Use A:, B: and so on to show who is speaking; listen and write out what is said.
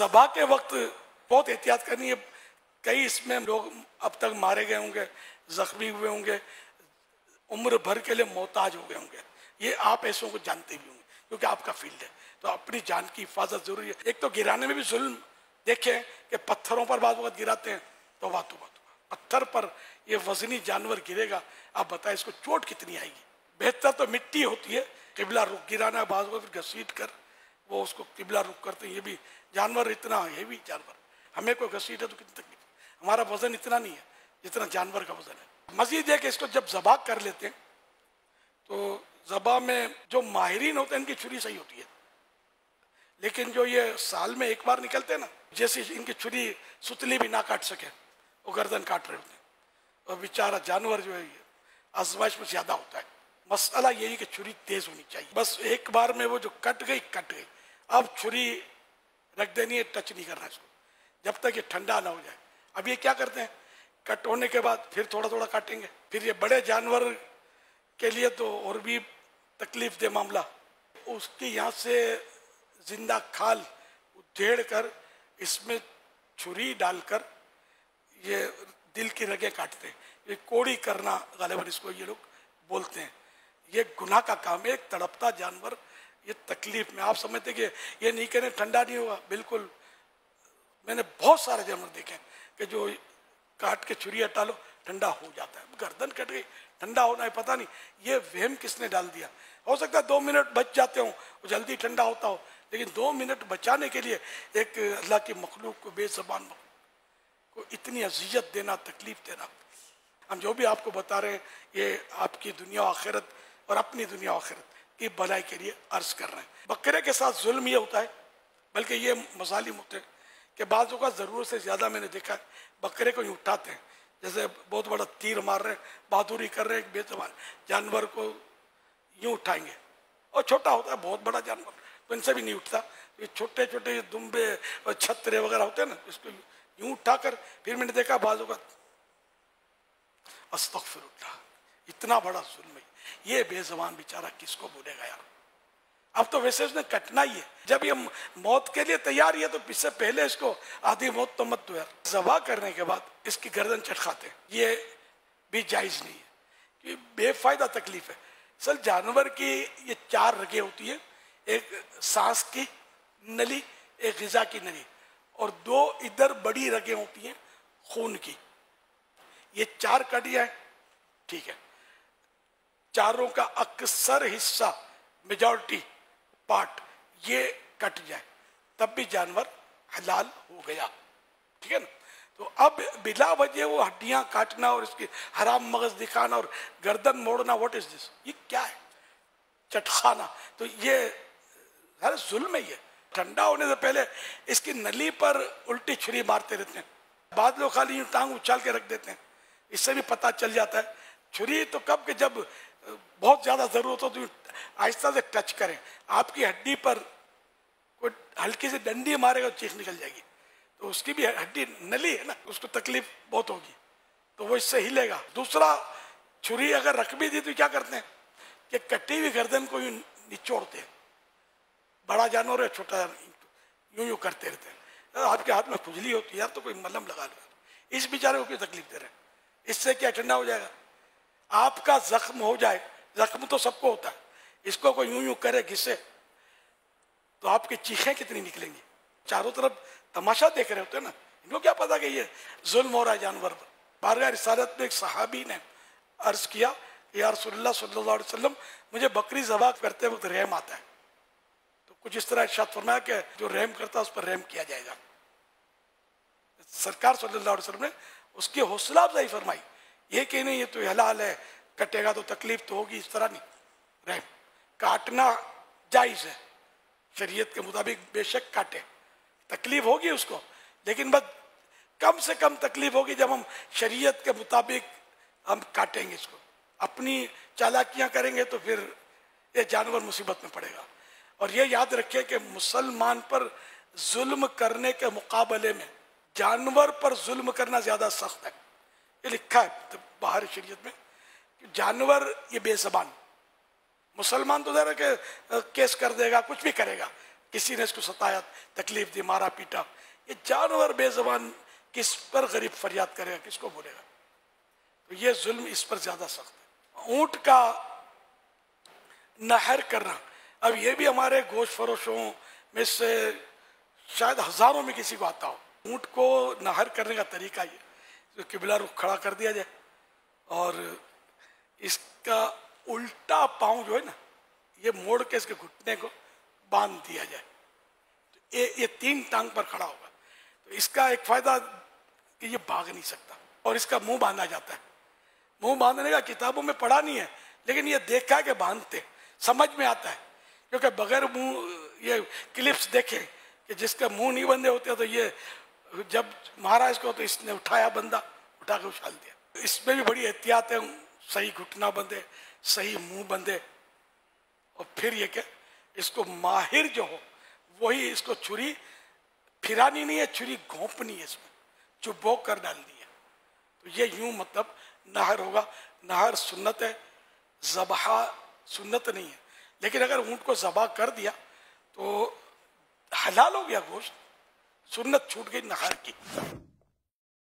A: ज़बा के वक्त बहुत एहतियात करनी है। कई इसमें लोग अब तक मारे गए होंगे, जख्मी हुए होंगे, उम्र भर के लिए मोहताज हो गए होंगे। ये आप ऐसों को जानते भी होंगे क्योंकि आपका फील्ड है। तो अपनी जान की हिफाजत जरूरी है। एक तो गिराने में भी जुल्म देखें कि पत्थरों पर बाद वक्त गिराते हैं, तो पत्थर पर ये वजनी जानवर गिरेगा, आप बताएं इसको चोट कितनी आएगी। बेहतर तो मिट्टी होती है, किबला रुख गिराना, बाद वक्त घसीट कर वो उसको किबला रुख करते हैं। ये भी जानवर इतना हेवी जानवर, हमें कोई घसीटे तो कितनी तकलीफ। हमारा वजन इतना नहीं है जितना जानवर का वजन है। मजीद है कि इसको जब ज़बा कर लेते हैं तो ज़बा में जो माहिरीन होते हैं इनकी छुरी सही होती है, लेकिन जो ये साल में एक बार निकलते हैं ना, जैसे इनकी छुरी सुतली भी ना काट सके, वो गर्दन काट रहे होते हैं। और बेचारा जानवर जो है ये आजमाइश में ज़्यादा होता है। मसला यही कि छुरी तेज होनी चाहिए। बस एक बार में वो जो कट गई। अब छुरी रख देनी है, टच नहीं करना इसको जब तक ये ठंडा ना हो जाए। अब ये क्या करते हैं, कट होने के बाद फिर थोड़ा थोड़ा काटेंगे। फिर ये बड़े जानवर के लिए तो और भी तकलीफ दे मामला। उसके यहाँ से जिंदा खाल उधेड़ कर इसमें छुरी डालकर ये दिल की रगें काटते हैं। ये कोड़ी करना गालिबन इसको ये लोग बोलते हैं। ये गुनाह का काम है। एक तड़पता जानवर ये तकलीफ में, आप समझते कि ये नहीं कहने ठंडा नहीं होगा, बिल्कुल। मैंने बहुत सारे जानवर देखे कि जो काट के छुरी हटा लो ठंडा हो जाता है। गर्दन कट गई, ठंडा होना है पता नहीं, ये वहम किसने डाल दिया। हो सकता है 2 मिनट बच जाते हो, जल्दी ठंडा होता हो, लेकिन 2 मिनट बचाने के लिए एक अल्लाह की मखलूक को, बेज़बान मखलूक को इतनी अजियत देना, तकलीफ देना। हम जो भी आपको बता रहे हैं ये आपकी दुनिया आखिरत और अपनी दुनिया आखिरत की भलाई के लिए अर्ज कर रहे हैं। बकरे के साथ जुल्म ये होता है, बल्कि ये मजालिम होते हैं कि बाज़ों का ज़रूरत से ज़्यादा मैंने देखा है बकरे को यूँ उठाते हैं जैसे बहुत बड़ा तीर मार रहे हैं, बहादुरी कर रहे हैं। एक बेज़बान जानवर को यूँ उठाएंगे, और छोटा होता है, बहुत बड़ा जानवर तो इनसे भी नहीं उठता। ये छोटे छोटे दुम्बे और छतरे वगैरह होते हैं ना, इसको यूँ उठाकर फिर मैंने देखा बाज़ों का अस्तगफिरुल्लाह, इतना बड़ा जुल्म है। ये बेज़बान बेचारा किसको बोलेगा यार। अब तो वैसे उसने कटना ही है। जब ये मौत के लिए तैयार है तो इससे पहले इसको आधी मौत तो मत दो यार। ज़बा करने के बाद इसकी गर्दन चटखाते हैं, ये भी जायज़ नहीं है कि बेफायदा तकलीफ है। असल जानवर की ये 4 रगें होती है, एक सांस की नली, एक ग़िज़ा की नली, और 2 इधर बड़ी रगें होती हैं खून की। ये 4 कट जाए ठीक है, चारों का अक्सर हिस्सा, मेजॉरिटी पार्ट ये कट जाए तब भी जानवर हलाल हो गया, ठीक है ना। तो अब बिला वजह वो हड्डियां काटना और इसकी हराम मगज दिखाना और गर्दन मोड़ना, व्हाट इज दिस, ये क्या है, चटखाना। तो ये हर जुल्म है। ये ठंडा होने से पहले इसकी नली पर उल्टी छुरी मारते रहते हैं। बाद लोग खाली यूं टांग उछाल के रख देते हैं, इससे भी पता चल जाता है। छुरी तो कब कि जब बहुत ज्यादा जरूरत हो तो आहिस्ता से टच करें। आपकी हड्डी पर कोई हल्की सी डंडी मारेगा तो चीख निकल जाएगी, तो उसकी भी हड्डी नली है ना, उसको तकलीफ बहुत होगी, तो वो इससे हिलेगा। दूसरा, छुरी अगर रख भी दी तो क्या करते हैं कि कटी हुई गर्दन को यूं निचोड़ते हैं। बड़ा जानवर है छोटा जानवर, यूं करते रहते हैं। आपके हाथ में खुजली होती है यार, तो कोई मलहम लगा लो। इस बेचारे को क्यों तकलीफ दे रहे हैं, इससे क्या ठंडा हो जाएगा। आपका जख्म हो जाए, जख्म तो सबको होता है, इसको कोई यूं यूं करे घिसे तो आपकी चीखें कितनी निकलेंगी। चारों तरफ तमाशा देख रहे होते हैं ना, इनको क्या पता कि ये जुल्म हो रहा है जानवर पर। बारगाह रिसालत में एक सहाबी ने अर्ज किया, या रसूलुल्लाह सल्लल्लाहु अलैहि वसल्लम, मुझे बकरी ज़बा करते वक्त रहम आता है। तो कुछ इस तरह इरशाद फरमाया कि जो रहम करता है उस पर रहम किया जाएगा। सरकार सल्लल्लाहु अलैहि वसल्लम ने उसकी हौसला अफजाई फरमाई, ये कि नहीं ये तो हलाल है, कटेगा तो तकलीफ तो होगी, इस तरह नहीं। रहम काटना जायज़ है शरीयत के मुताबिक, बेशक काटे, तकलीफ होगी उसको, लेकिन बस कम से कम तकलीफ होगी जब हम शरीयत के मुताबिक हम काटेंगे इसको। अपनी चालाकियां करेंगे तो फिर ये जानवर मुसीबत में पड़ेगा। और ये याद रखें कि मुसलमान पर जुल्म करने के मुकाबले में जानवर पर जुल्म करना ज़्यादा सख्त है। ये लिखा है तो बाहर शरीयत में, जानवर ये बेज़बान, मुसलमान तो ज़रा के केस कर देगा, कुछ भी करेगा, किसी ने इसको सताया, तकलीफ दी, मारा पीटा। ये जानवर बेजबान किस पर गरीब फरियाद करेगा, किसको बोलेगा? तो ये जुल्म इस पर ज्यादा सख्त है। ऊंट का नहर करना, अब ये भी हमारे गोश्त फरोशों में से शायद हजारों में किसी को आता हो। ऊंट को नहर करने का तरीका ये, तो किबला रुख खड़ा कर दिया जाए और इसका उल्टा पांव जो है ना, ये मोड़ के इसके घुटने को बांध दिया जाए, तो ये 3 टांग पर खड़ा होगा। तो इसका एक फायदा कि ये भाग नहीं सकता। और इसका मुंह बांधा जाता है। मुंह बांधने का किताबों में पढ़ा नहीं है, लेकिन ये देखा है कि बांधते, समझ में आता है। क्योंकि बगैर मुंह ये क्लिप्स देखे कि जिसका मुंह नहीं बंधे होते, तो ये जब मारा इसको तो इसने उठाया, बंदा उठा के उछाल दिया। इसमें भी बड़ी एहतियात है, सही घुटना बंधे, सही मुंह बंधे। और फिर ये क्या, इसको माहिर जो हो वही इसको छुरी फिरानी नहीं है, छुरी घोंपनी है, इसमें चुबो कर डालनी है। तो ये यूं मतलब नहर होगा। नहर सुन्नत है, ज़बहा सुन्नत नहीं है। लेकिन अगर ऊंट को ज़बा कर दिया तो हलाल हो गया गोश्त, सुन्नत छूट गई नहर की।